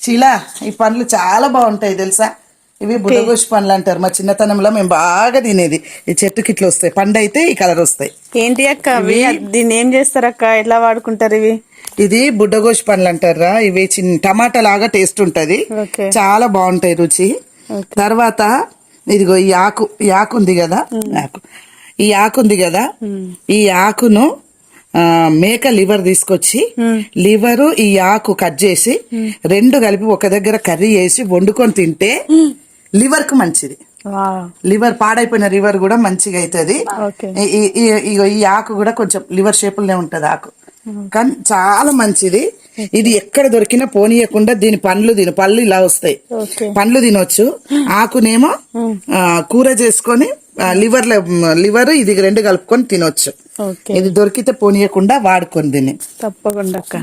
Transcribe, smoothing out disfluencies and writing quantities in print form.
చీలా ఈ పండ్లు చాలా బాగుంటాయి తెలుసా. ఇవి బుడగోషి పండ్లు అంటారు. మా చిన్నతనంలో మేము బాగా తినేది. ఈ చెట్టుకి ఇట్లా వస్తాయి, పండు అయితే ఈ కలర్ వస్తాయి. ఏంటి అక్క దీన్ని ఏం చేస్తారు అక్క, ఎట్లా వాడుకుంటారు ఇవి? ఇది బుడ్డగోషి పండ్లు అంటారా. ఇవి చిన్న టమాటా లాగా టేస్ట్ ఉంటది, చాలా బాగుంటాయి రుచి. తర్వాత ఇదిగో ఈ ఆకు ఉంది కదా, ఈ ఆకు ఉంది కదా, ఈ ఆకును మేక లివర్ తీసుకొచ్చి లివరు ఈ ఆకు కట్ చేసి రెండు కలిపి ఒక దగ్గర కర్రీ చేసి వండుకొని తింటే లివర్ కు మంచిది. లివర్ పాడైపోయిన లివర్ కూడా మంచిగా అవుతుంది. ఈ ఆకు కూడా కొంచెం లివర్ షేపులనే ఉంటది ఆకు, కానీ చాలా మంచిది. ఇది ఎక్కడ దొరికినా పోనీయకుండా దీని పళ్ళు ఇలా వస్తాయి, పండ్లు తినొచ్చు. ఆకునేమో కూర చేసుకొని లివర్ ఇది రెండు కలుపుకొని తినొచ్చు. ఇది దొరికితే పోనీయకుండా వాడుకొని తిని తప్పకుండా అక్క.